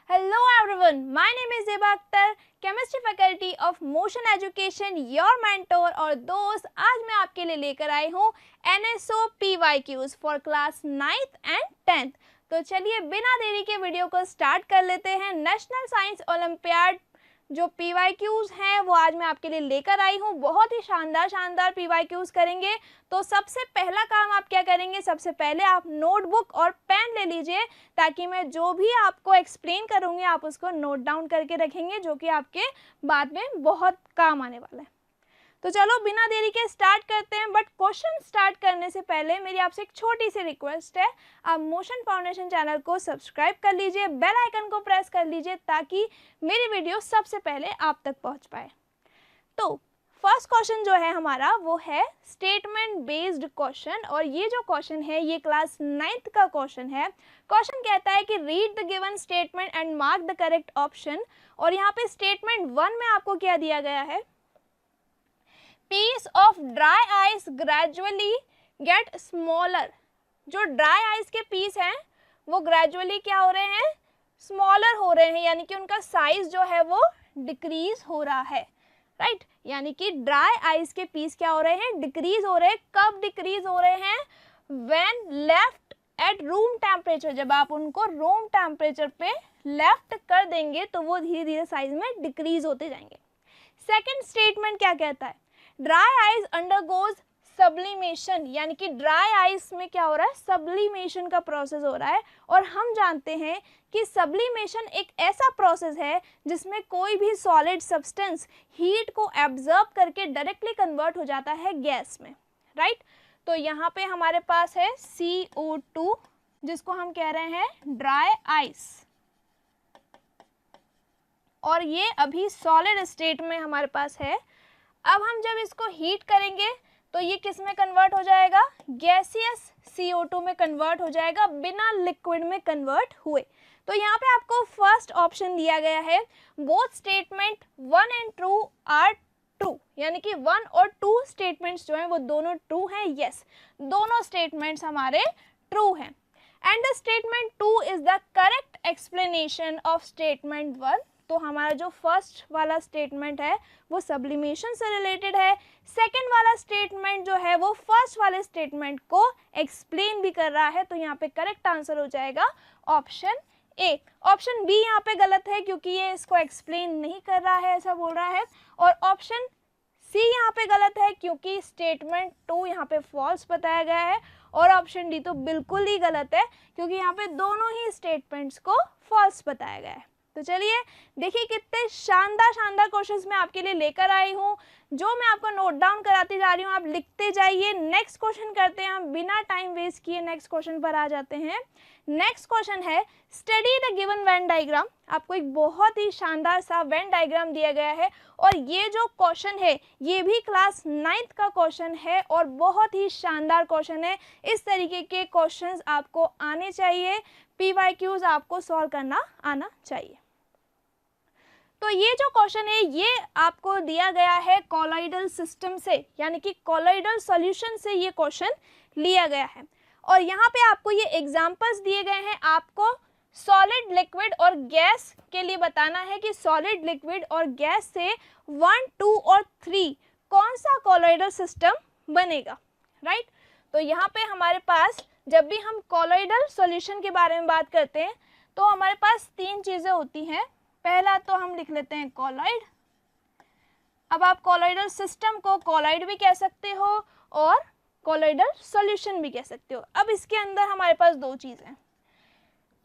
Hello everyone, my name is Zeba Akhtar, chemistry faculty of motion education, your mentor और दोस्त। आज मैं आपके लिए लेकर आई हूँ NSO PYQs for class 9th and 10th। तो चलिए बिना देरी के वीडियो को स्टार्ट कर लेते हैं। नेशनल साइंस ओलंपियाड जो PYQs हैं वो आज मैं आपके लिए लेकर आई हूँ। बहुत ही शानदार PYQs करेंगे। तो सबसे पहला काम आप क्या करेंगे, सबसे पहले आप नोटबुक और पेन ले लीजिए ताकि मैं जो भी आपको एक्सप्लेन करूँगी आप उसको नोट डाउन करके रखेंगे, जो कि आपके बाद में बहुत काम आने वाला है। तो चलो बिना देरी के स्टार्ट करते हैं। बट क्वेश्चन स्टार्ट करने से पहले मेरी आपसे एक छोटी सी रिक्वेस्ट है, आप मोशन फाउंडेशन चैनल को सब्सक्राइब कर लीजिए, बेल आइकन को प्रेस कर लीजिए ताकि मेरी वीडियो सबसे पहले आप तक पहुंच पाए। तो फर्स्ट क्वेश्चन जो है हमारा वो है स्टेटमेंट बेस्ड क्वेश्चन, और ये जो क्वेश्चन है ये क्लास 9th का क्वेश्चन है। क्वेश्चन कहता है कि read the given statement and mark the correct option. और यहाँ पे स्टेटमेंट 1 में आपको क्या दिया गया है, piece of dry ice gradually get smaller। जो ड्राई आइस के पीस हैं वो ग्रेजुअली क्या हो रहे हैं, स्मॉलर हो रहे हैं, यानी कि उनका साइज जो है वो डिक्रीज हो रहा है, राइट। यानी कि ड्राई आइस के पीस क्या हो रहे हैं, डिक्रीज हो रहे हैं। कब डिक्रीज हो रहे हैं, when left at room temperature. जब आप उनको रूम टेम्परेचर पे लेफ्ट कर देंगे तो वो धीरे धीरे साइज में डिक्रीज होते जाएंगे। सेकेंड स्टेटमेंट क्या कहता है, ड्राई आइस अंडरगोज सब्लिमेशन, यानी कि ड्राई आइस में क्या हो रहा है, सब्लिमेशन का प्रोसेस हो रहा है। और हम जानते हैं कि सब्लिमेशन एक ऐसा प्रोसेस है जिसमें कोई भी सॉलिड सब्सटेंस हीट को एब्जॉर्ब करके डायरेक्टली कन्वर्ट हो जाता है गैस में, राइट। तो यहाँ पे हमारे पास है CO2 जिसको हम कह रहे हैं ड्राई आइस, और ये अभी सॉलिड स्टेट में हमारे पास है। अब हम जब इसको हीट करेंगे तो ये किस में कन्वर्ट हो जाएगा, गैसियस CO2 में कन्वर्ट हो जाएगा, बिना लिक्विड में कन्वर्ट हुए। तो यहाँ पे आपको फर्स्ट ऑप्शन दिया गया है, both statement 1 and 2 are true, यानी कि 1 और 2 स्टेटमेंट्स जो हैं वो दोनों ट्रू हैं। यस, दोनों स्टेटमेंट्स हमारे ट्रू हैं। And the statement 2 is the correct explanation of statement 1। तो हमारा जो फर्स्ट वाला स्टेटमेंट है वो सब्लिमेशन से रिलेटेड है। सेकंड वाला स्टेटमेंट जो है वो फर्स्ट वाले स्टेटमेंट को एक्सप्लेन भी कर रहा है। तो यहाँ पे करेक्ट आंसर हो जाएगा ऑप्शन ए। ऑप्शन बी यहाँ पे गलत है क्योंकि ये इसको एक्सप्लेन नहीं कर रहा है, ऐसा बोल रहा है। और ऑप्शन सी यहाँ पे गलत है क्योंकि स्टेटमेंट 2 यहाँ पे फॉल्स बताया गया है। और ऑप्शन डी तो बिल्कुल ही गलत है क्योंकि यहाँ पे दोनों ही स्टेटमेंट्स को फॉल्स बताया गया है। तो चलिए देखिए कितने शानदार क्वेश्चंस मैं आपके लिए लेकर आई हूँ, जो मैं आपको नोट डाउन कराती जा रही हूँ, आप लिखते जाइए। नेक्स्ट क्वेश्चन करते हैं हम बिना टाइम वेस्ट किए, नेक्स्ट क्वेश्चन पर आ जाते हैं। नेक्स्ट क्वेश्चन है study the given Venn diagram. आपको एक बहुत ही शानदार सा वेन डायग्राम दिया गया है, और ये जो क्वेश्चन है ये भी क्लास 9th का क्वेश्चन है और बहुत ही शानदार क्वेश्चन है। इस तरीके के क्वेश्चंस आपको आने चाहिए, PYQs आपको सॉल्व करना आना चाहिए। तो ये जो क्वेश्चन है ये आपको दिया गया है कॉलॉइडल सिस्टम से, यानी कि कॉलॉइडल सॉल्यूशन से ये क्वेश्चन लिया गया है। और यहाँ पे आपको ये एग्जांपल्स दिए गए हैं, आपको सॉलिड, लिक्विड और गैस के लिए बताना है कि सॉलिड, लिक्विड और गैस से 1, 2 और 3 कौन सा कॉलॉइडल सिस्टम बनेगा, राइट। तो यहाँ पे हमारे पास जब भी हम कॉलॉइडल सॉल्यूशन के बारे में बात करते हैं तो हमारे पास 3 चीज़ें होती हैं। पहला तो हम लिख लेते हैं कॉलॉइड। अब आप कॉलॉइडल सिस्टम को कॉलॉइड भी कह सकते हो और कॉलॉइडल सॉल्यूशन भी कह सकते हो। अब इसके अंदर हमारे पास 2 चीज़ें हैं।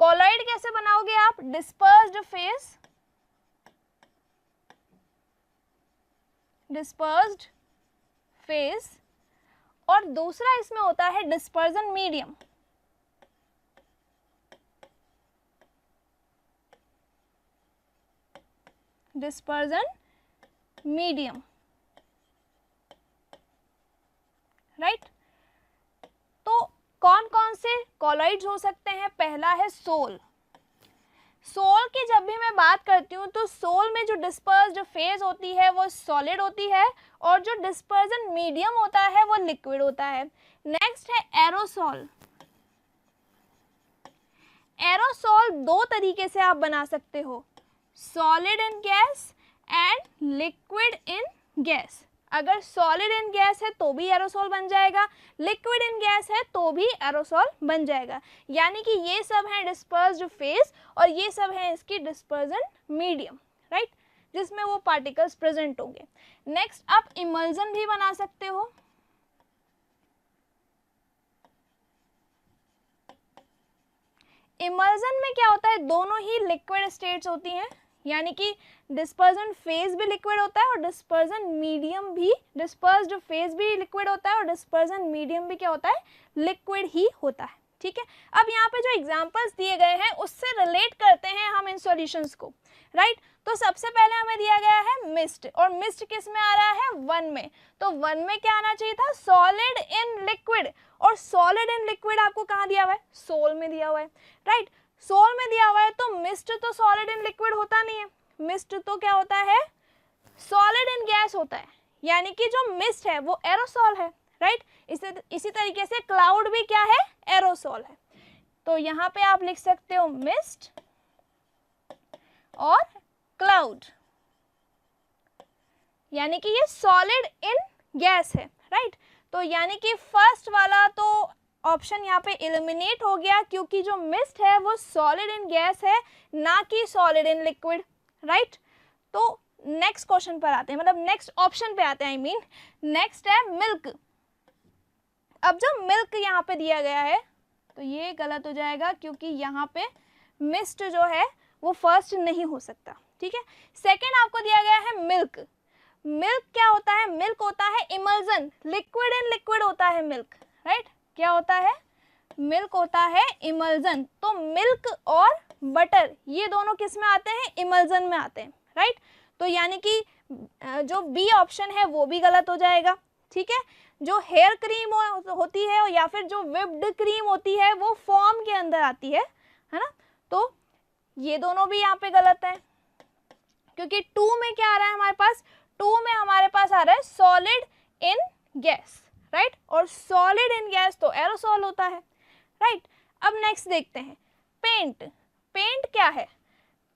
कॉलॉइड कैसे बनाओगे आप, डिस्पर्स्ड फेज, और दूसरा इसमें होता है dispersion medium. Dispersion medium, right. तो कौन कौन से कॉलॉइड्स हो सकते हैं, पहला है सोल। सोल की जब भी मैं बात करती हूँ तो सोल में जो डिस्पर्स्ड फेज होती है वो सॉलिड होती है और जो डिस्पर्जन मीडियम होता है वो लिक्विड होता है। नेक्स्ट है एरोसॉल। एरोसॉल दो तरीके से आप बना सकते हो, solid in gas and liquid in gas. अगर सॉलिड इन गैस है तो भी एरोसॉल बन जाएगा, लिक्विड इन गैस है तो भी एरोसॉल बन जाएगा। यानी कि ये सब है डिस्पर्स्ड फेज और ये सब है इसकी डिस्पर्जन मीडियम, राइट, जिसमें वो पार्टिकल्स प्रेजेंट होंगे। नेक्स्ट आप इमल्जन भी बना सकते हो। इमल्जन में क्या होता है, दोनों ही लिक्विड स्टेट्स होती हैं, यानी कि डिस्पर्जन फेज भी लिक्विड होता है और डिस्पर्जन मीडियम भी, डिस्पर्स्ड फेज भी लिक्विड होता है और डिस्पर्जन मीडियम भी क्या होता है, लिक्विड ही होता है। ठीक है, अब यहाँ पे जो एग्जांपल्स दिए गए हैं उससे रिलेट करते हैं हम इन सॉल्यूशंस को, राइट। तो सबसे पहले हमें दिया गया है मिस्ट, और मिस्ट किस में आ रहा है, 1 में। तो 1 में क्या आना चाहिए था, सॉलिड इन लिक्विड, और सॉलिड इन लिक्विड आपको कहाँ दिया हुआ है, सोल में दिया हुआ है, राइट। सोल में दिया हुआ है तो मिस्ट तो सॉलिड इन लिक्विड होता नहीं है, मिस्ट तो क्या होता है, सॉलिड इन गैस होता है, यानी कि जो मिस्ट है वो एरोसॉल है, राइट। इसी तरीके से क्लाउड भी क्या है, एरोसॉल है। तो यहाँ पे आप लिख सकते हो मिस्ट और क्लाउड, यानी कि ये सॉलिड इन गैस है, राइट। तो यानी कि फर्स्ट वाला तो ऑप्शन यहाँ पे एलिमिनेट हो गया, क्योंकि जो मिस्ट है वो सॉलिड इन गैस है, ना कि सॉलिड इन लिक्विड, राइट। तो नेक्स्ट क्वेश्चन पर आते हैं, मतलब नेक्स्ट ऑप्शन पे आते हैं, आई मीन नेक्स्ट है मिल्क। अब जो मिल्क यहाँ पे दिया गया है तो ये गलत हो जाएगा, क्योंकि यहाँ पे मिस्ट जो है वो फर्स्ट नहीं हो सकता, ठीक है। सेकेंड आपको दिया गया है मिल्क। मिल्क क्या होता है, मिल्क होता है इमल्जन, लिक्विड इन लिक्विड होता है मिल्क, राइट। क्या होता है, मिल्क होता है इमल्जन। तो मिल्क और बटर ये दोनों किस में आते हैं, इमल्जन में आते हैं, राइट। तो यानी कि जो बी ऑप्शन है वो भी गलत हो जाएगा, ठीक है। जो हेयर क्रीम होती है या फिर जो व्हिप्ड क्रीम होती है वो फॉर्म के अंदर आती है ना। तो ये दोनों भी यहाँ पे गलत है, क्योंकि 2 में क्या आ रहा है हमारे पास, 2 में हमारे पास आ रहा है सॉलिड इन गैस, राइट। और सॉलिड इन गैस तो एरोसॉल होता है, राइट। अब नेक्स्ट देखते हैं पेंट। पेंट क्या है,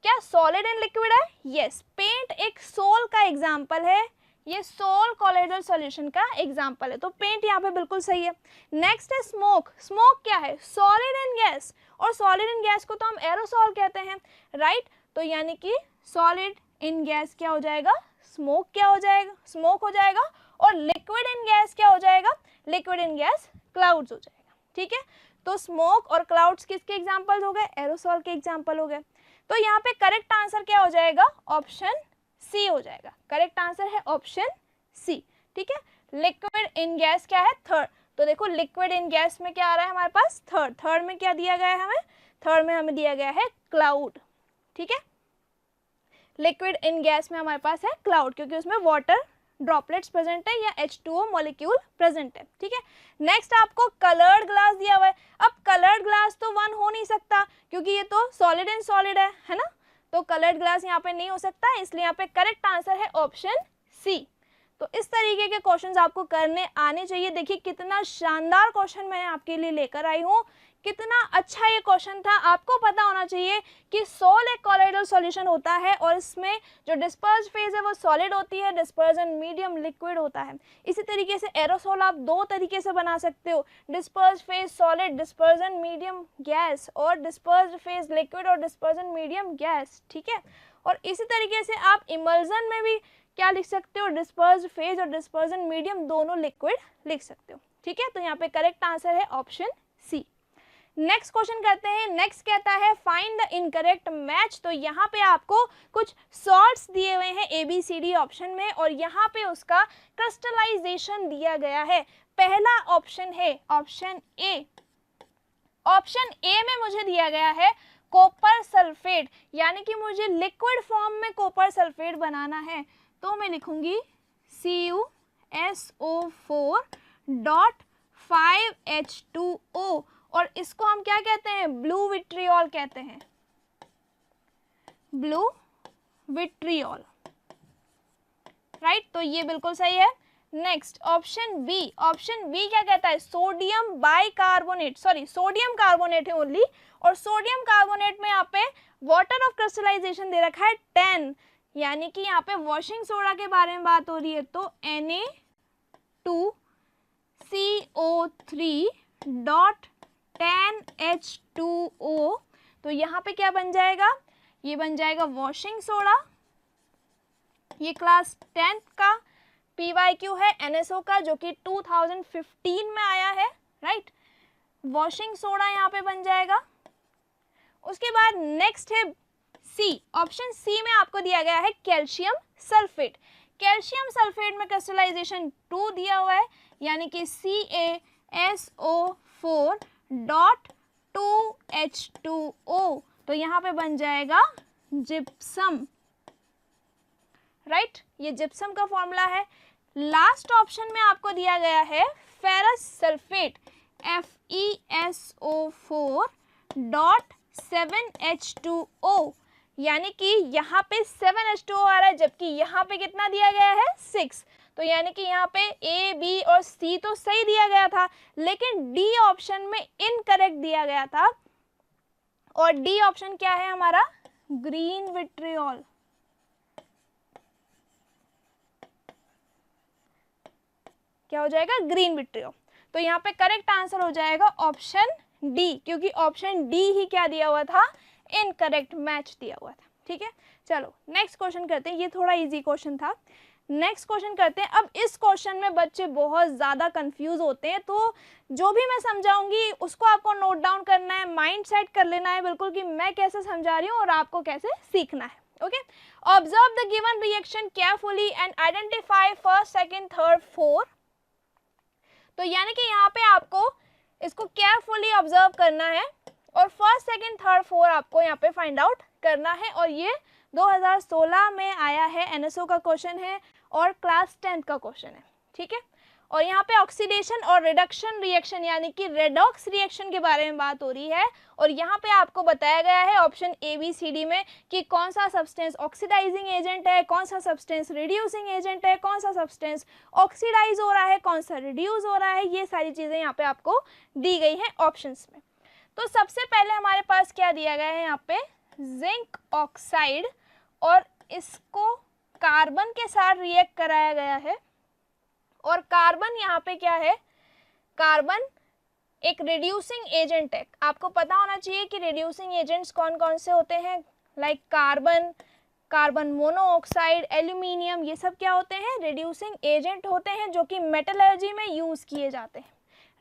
क्या सॉलिड इन लिक्विड है, यस। पेंट एक सोल का एग्जाम्पल है, ये सोल कोलोइडल सॉल्यूशन का एग्जाम्पल है, तो पेंट यहाँ पे बिल्कुल सही है। नेक्स्ट है स्मोक। स्मोक क्या है, सॉलिड इन गैस, और सॉलिड इन गैस को तो हम एरोसॉल कहते हैं, राइट। तो यानी कि सॉलिड इन गैस क्या हो जाएगा, स्मोक क्या हो जाएगा, स्मोक हो जाएगा। और लिक्विड इन गैस क्या हो जाएगा, लिक्विड इन गैस क्लाउड्स हो जाएगा, ठीक है। तो स्मोक और क्लाउड्स किसके एग्जाम्पल हो गए, एरोसॉल के एग्जाम्पल हो गए। तो यहाँ पे करेक्ट आंसर क्या हो जाएगा, ऑप्शन सी हो जाएगा। करेक्ट आंसर है ऑप्शन सी, ठीक है। लिक्विड इन गैस क्या है, थर्ड। तो देखो लिक्विड इन गैस में क्या आ रहा है हमारे पास, थर्ड। थर्ड में क्या दिया गया है हमें, थर्ड में हमें दिया गया है क्लाउड, ठीक है। लिक्विड इन गैस में हमारे पास है क्लाउड, क्योंकि उसमें वाटर ड्रॉपलेट्स प्रेजेंट है या H2O मॉलिक्यूल प्रेजेंट है, ठीक है। नेक्स्ट आपको कलर्ड ग्लास दिया हुआ है। अब कलर्ड ग्लास तो 1 हो नहीं सकता, क्योंकि ये तो सॉलिड इन सॉलिड है ना। तो कलर्ड ग्लास यहाँ पे नहीं हो सकता, इसलिए यहाँ पे करेक्ट आंसर है ऑप्शन सी। तो इस तरीके के क्वेश्चंस आपको करने आने चाहिए। देखिए कितना शानदार क्वेश्चन मैं आपके लिए लेकर आई हूँ, कितना अच्छा ये क्वेश्चन था। आपको पता होना चाहिए कि सोल एक कोलोइडल सॉल्यूशन होता है और इसमें जो डिस्पर्स फेज है वो सॉलिड होती है, डिस्पर्जन मीडियम लिक्विड होता है। इसी तरीके से एरोसोल आप 2 तरीके से बना सकते हो, disperse phase solid, dispersion medium gas, और डिस्पर्स्ड फेज लिक्विड और डिस्पर्जन मीडियम गैस, ठीक है। और इसी तरीके से आप इमल्जन में भी क्या लिख सकते हो, डिस्पर्स्ड फेज और डिस्पर्जन मीडियम दोनों लिक्विड लिख सकते हो, ठीक है। तो यहाँ पे करेक्ट आंसर है ऑप्शन सी। नेक्स्ट क्वेश्चन करते हैं। नेक्स्ट कहता है फाइंड द इनकरेक्ट मैच। तो यहाँ पे आपको कुछ सॉल्ट्स दिए हुए हैं ABCD ऑप्शन में, और यहाँ पे उसका क्रिस्टलाइजेशन दिया गया है। पहला ऑप्शन है ऑप्शन ए। ऑप्शन ए में मुझे दिया गया है कॉपर सल्फेट, यानी कि मुझे लिक्विड फॉर्म में कॉपर सल्फेट बनाना है, तो मैं लिखूंगी CuSO4.5H2O, और इसको हम क्या कहते हैं, ब्लू विट्रियोल कहते हैं, ब्लू विट्रियोल, राइट। तो ये बिल्कुल सही है। Next option B, option B क्या कहता है, sodium bicarbonate, sorry sodium carbonate है ओनली, और सोडियम कार्बोनेट में यहाँ पे वाटर ऑफ क्रिस्टलाइजेशन दे रखा है 10, यानी कि यहाँ पे वॉशिंग सोडा के बारे में बात हो रही है, तो Na2CO3.10H2O, तो यहाँ पे क्या बन जाएगा, ये बन जाएगा वॉशिंग सोडा, ये क्लास 10th का PYQ है NSO का जो कि 2015 में आया है, राइट। वॉशिंग सोडा यहाँ पे बन जाएगा। उसके बाद नेक्स्ट है सी, ऑप्शन सी में आपको दिया गया है कैल्शियम सल्फेट। कैल्शियम सल्फेट में क्रिस्टलाइजेशन 2 दिया हुआ है, यानी कि CaSO4.2H2O, तो यहाँ पे बन जाएगा जिप्सम, राइट, ये जिप्सम का फॉर्मूला है। लास्ट ऑप्शन में आपको दिया गया है फेरस सल्फेट FeSO4.7H2O, यानी कि यहाँ पे 7H2O आ रहा है, जबकि यहाँ पे कितना दिया गया है 6, तो यानी कि यहाँ पे A, B और C तो सही दिया गया था, लेकिन D ऑप्शन में इनकरेक्ट दिया गया था, और D ऑप्शन क्या है हमारा, ग्रीन विट्रियोल। क्या हो जाएगा, ग्रीन विट्रियोल। तो यहाँ पे करेक्ट आंसर हो जाएगा ऑप्शन डी, क्योंकि ऑप्शन डी ही क्या दिया हुआ था, इनकरेक्ट मैच दिया हुआ था। ठीक है, चलो नेक्स्ट क्वेश्चन करते हैं, ये थोड़ा इजी क्वेश्चन था। नेक्स्ट क्वेश्चन करते हैं। अब इस क्वेश्चन में बच्चे बहुत ज़्यादा कंफ्यूज होते हैं, तो जो भी मैं समझाऊंगी उसको आपको नोट डाउन करना है, माइंड सेट कर लेना है बिल्कुल कि मैं कैसे समझा रही हूँ और आपको कैसे सीखना है। Okay, observe the given reaction carefully and identify first, second, third, fourth. तो यानी कि यहाँ पे आपको इसको केयरफुली ऑब्जर्व करना है और फर्स्ट, सेकंड, थर्ड, फोर आपको यहाँ पे फाइंड आउट करना है, और ये 2016 में आया है, NSO का क्वेश्चन है और क्लास 10th का क्वेश्चन है। ठीक है, और यहाँ पे ऑक्सीडेशन और रिडक्शन रिएक्शन यानी कि रेडॉक्स रिएक्शन के बारे में बात हो रही है, और यहाँ पे आपको बताया गया है ऑप्शन ABCD में कि कौन सा सब्सटेंस ऑक्सीडाइजिंग एजेंट है, कौन सा सब्सटेंस रिड्यूसिंग एजेंट है, कौन सा सब्सटेंस ऑक्सीडाइज हो रहा है, कौन सा रिड्यूस हो रहा है, ये सारी चीज़ें यहाँ पे आपको दी गई हैं ऑप्शंस में। तो सबसे पहले हमारे पास क्या दिया गया है यहाँ पे, जिंक ऑक्साइड, और इसको कार्बन के साथ रिएक्ट कराया गया है, और कार्बन यहाँ पे क्या है, कार्बन एक रिड्यूसिंग एजेंट है। आपको पता होना चाहिए कि रिड्यूसिंग एजेंट्स कौन कौन से होते हैं, like carbon, carbon monoxide, aluminium, ये सब क्या होते हैं, रिड्यूसिंग एजेंट होते हैं जो कि मेटलर्जी में यूज किए जाते हैं,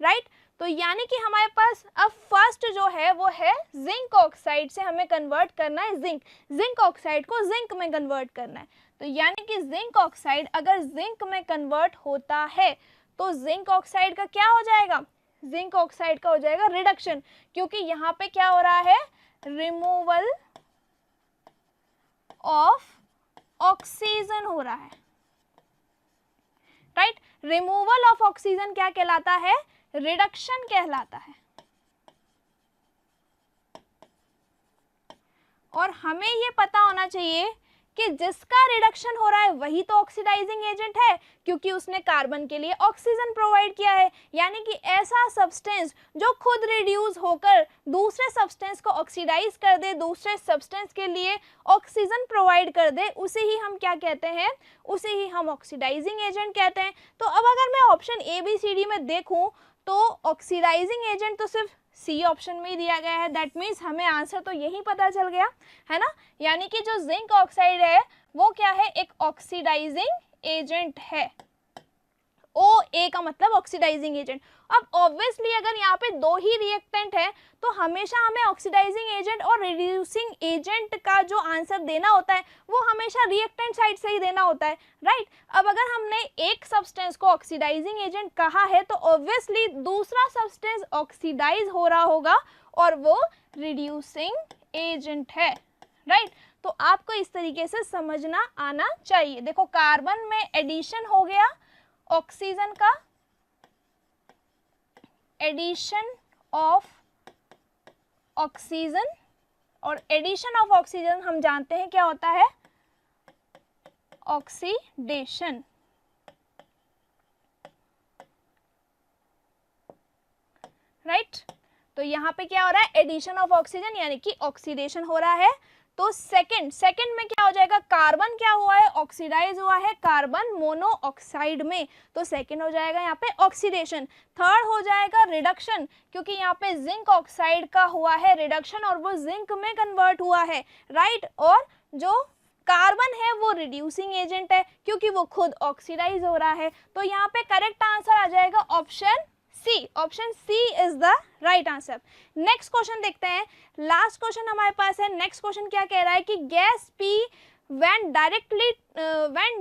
राइट। तो यानी कि हमारे पास अब फर्स्ट जो है वो है जिंक ऑक्साइड से हमें कन्वर्ट करना है जिंक ऑक्साइड को जिंक में कन्वर्ट करना है। तो यानी कि जिंक ऑक्साइड अगर जिंक में कन्वर्ट होता है तो जिंक ऑक्साइड का क्या हो जाएगा, जिंक ऑक्साइड का हो जाएगा रिडक्शन, क्योंकि यहाँ पे क्या हो रहा है, रिमूवल ऑफ ऑक्सीजन हो रहा है, राइट। रिमूवल ऑफ ऑक्सीजन क्या कहलाता है, रिडक्शन कहलाता है। और हमें ये पता होना चाहिए कि जिसका रिडक्शन हो रहा है वही तो ऑक्सीडाइजिंग एजेंट है, क्योंकि उसने कार्बन के लिए ऑक्सीजन प्रोवाइड किया है। यानी कि ऐसा सब्सटेंस जो खुद रिड्यूस होकर दूसरे सब्सटेंस को ऑक्सीडाइज कर दे, दूसरे सब्सटेंस के लिए ऑक्सीजन प्रोवाइड कर दे, उसे ही हम क्या कहते हैं, उसे ही हम ऑक्सीडाइजिंग एजेंट कहते हैं। तो अब अगर मैं ऑप्शन ABCD में देखूं तो ऑक्सीडाइजिंग एजेंट तो सिर्फ सी ऑप्शन में ही दिया गया है, दैट मीन्स हमें आंसर तो यही पता चल गया है ना। यानी कि जो जिंक ऑक्साइड है वो क्या है, एक ऑक्सीडाइजिंग एजेंट है। OA का मतलब ऑक्सीडाइजिंग एजेंट। अब ऑब्वियसली अगर यहाँ पे दो ही रिएक्टेंट है तो हमेशा हमें ऑक्सीडाइजिंग एजेंट और रिड्यूसिंग एजेंट का जो आंसर देना होता है वो हमेशा रिएक्टेंट साइड से ही देना होता है, राइट। अब अगर हमने एक सब्सटेंस को ऑक्सीडाइजिंग एजेंट कहा है तो ऑब्वियसली दूसरा सब्सटेंस ऑक्सीडाइज हो रहा होगा और वो रिड्यूसिंग एजेंट है, राइट। तो आपको इस तरीके से समझना आना चाहिए। देखो कार्बन में एडिशन हो गया ऑक्सीजन का, एडिशन ऑफ ऑक्सीजन, और एडिशन ऑफ ऑक्सीजन हम जानते हैं क्या होता है, ऑक्सीडेशन। राइट। तो यहाँ पे क्या हो रहा है, एडिशन ऑफ ऑक्सीजन यानी कि ऑक्सीडेशन हो रहा है। तो सेकंड में क्या हो जाएगा, कार्बन क्या हुआ है, ऑक्सीडाइज हुआ है कार्बन मोनोऑक्साइड में, तो सेकंड हो जाएगा यहाँ पे ऑक्सीडेशन। थर्ड हो जाएगा रिडक्शन, क्योंकि यहाँ पे जिंक ऑक्साइड का हुआ है रिडक्शन और वो जिंक में कन्वर्ट हुआ है, राइट। और जो कार्बन है वो रिड्यूसिंग एजेंट है क्योंकि वो खुद ऑक्सीडाइज हो रहा है। तो यहाँ पे करेक्ट आंसर आ जाएगा option C. Option C is the right answer. Next question देखते हैं, लास्ट क्वेश्चन हमारे पास है। नेक्स्ट क्वेश्चन क्या कह रहा है कि gas P when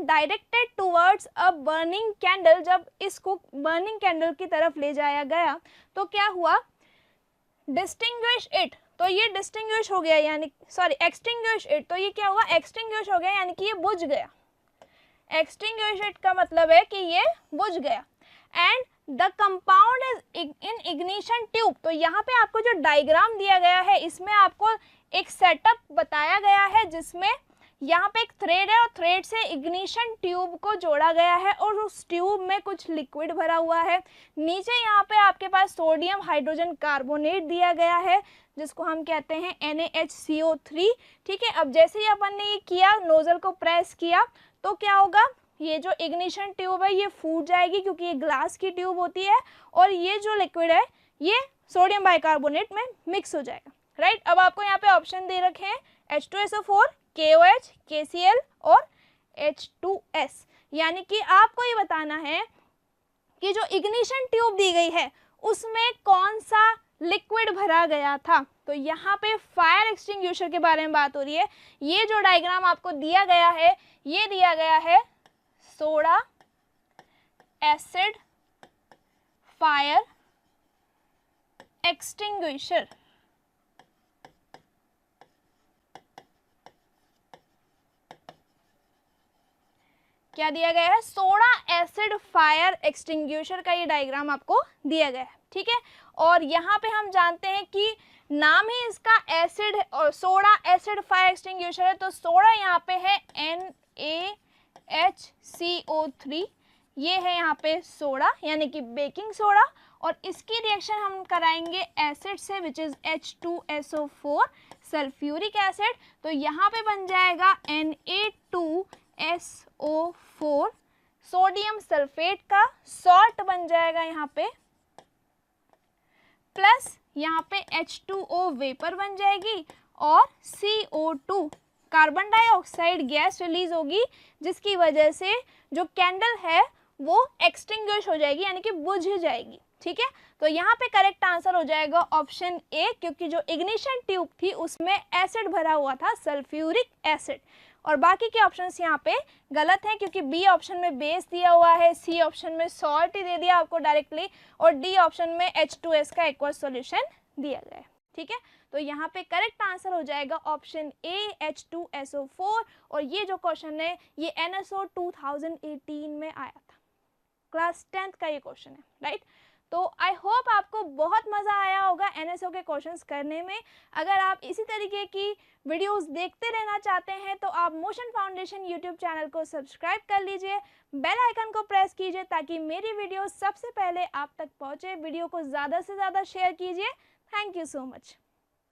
directed towards a burning candle, जब इसको बर्निंग कैंडल की तरफ ले जाया गया तो क्या हुआ, डिस्टिंग्विश इट, तो ये डिस्टिंग्विश हो गया यानी सॉरी एक्सटिंग्विश इट, तो ये क्या हुआ, एक्सटिंग्विश हो गया यानी कि ये बुझ गया। एक्सटिंग्विश इट का मतलब है कि ये बुझ गया। And the compound is in ignition tube, तो यहाँ पे आपको जो डायग्राम दिया गया है इसमें आपको एक सेटअप बताया गया है जिसमें यहाँ पे एक थ्रेड है और थ्रेड से इग्निशन ट्यूब को जोड़ा गया है और उस ट्यूब में कुछ लिक्विड भरा हुआ है। नीचे यहाँ पे आपके पास सोडियम हाइड्रोजन कार्बोनेट दिया गया है जिसको हम कहते हैं NaHCO3, ठीक है। अब जैसे ही अपन ने ये किया, नोजल को प्रेस किया, तो क्या होगा, ये जो इग्निशन ट्यूब है ये फूट जाएगी क्योंकि ये ग्लास की ट्यूब होती है और ये जो लिक्विड है ये सोडियम बाइकार्बोनेट में मिक्स हो जाएगा, राइट। अब आपको यहाँ पे ऑप्शन दे रखे हैं H2SO4, KOH, KCl और H2S, यानी कि आपको ये बताना है कि जो इग्निशन ट्यूब दी गई है उसमें कौन सा लिक्विड भरा गया था। तो यहाँ पे फायर एक्सटिंग्विशर के बारे में बात हो रही है। ये जो डायग्राम आपको दिया गया है ये दिया गया है सोडा एसिड फायर एक्सटिंग्विशर। क्या दिया गया है, सोडा एसिड फायर एक्सटिंग्विशर का ये डायग्राम आपको दिया गया है, ठीक है। और यहाँ पे हम जानते हैं कि नाम ही इसका एसिड और सोडा एसिड फायर एक्सटिंग्विशर है, तो सोडा यहाँ पे है NaHCO3, ये है यहाँ पे सोडा यानी कि बेकिंग सोडा, और इसकी रिएक्शन हम कराएंगे एसिड से which is H2SO4 sulphuric acid, तो यहाँ पे बन जाएगा Na2SO4 सोडियम सल्फेट का सॉल्ट बन जाएगा यहाँ पे, प्लस यहाँ पे H2O वेपर बन जाएगी और CO2 carbon dioxide gas release होगी जिसकी वजह से जो कैंडल है वो एक्सटिंग्विश हो जाएगी यानी कि बुझ जाएगी, ठीक है। तो यहाँ पे करेक्ट आंसर हो जाएगा ऑप्शन ए, क्योंकि जो इग्निशन ट्यूब थी उसमें एसिड भरा हुआ था सल्फ्यूरिक एसिड, और बाकी के ऑप्शंस यहाँ पे गलत हैं क्योंकि बी ऑप्शन में बेस दिया हुआ है, सी ऑप्शन में सॉल्ट ही दे दिया आपको डायरेक्टली, और डी ऑप्शन में H2S का एक्वस सॉल्यूशन दिया गया है, ठीक है। तो यहाँ पे करेक्ट आंसर हो जाएगा ऑप्शन ए H2SO4, और ये जो क्वेश्चन है ये NSO 2018 में आया था, क्लास 10th का ये क्वेश्चन है, राइट। तो आई होप आपको बहुत मज़ा आया होगा NSO के क्वेश्चंस करने में। अगर आप इसी तरीके की वीडियोस देखते रहना चाहते हैं तो आप मोशन फाउंडेशन यूट्यूब चैनल को सब्सक्राइब कर लीजिए, बेल आइकन को प्रेस कीजिए ताकि मेरी वीडियो सबसे पहले आप तक पहुंचे। वीडियो को ज़्यादा से ज़्यादा शेयर कीजिए। Thank you so much.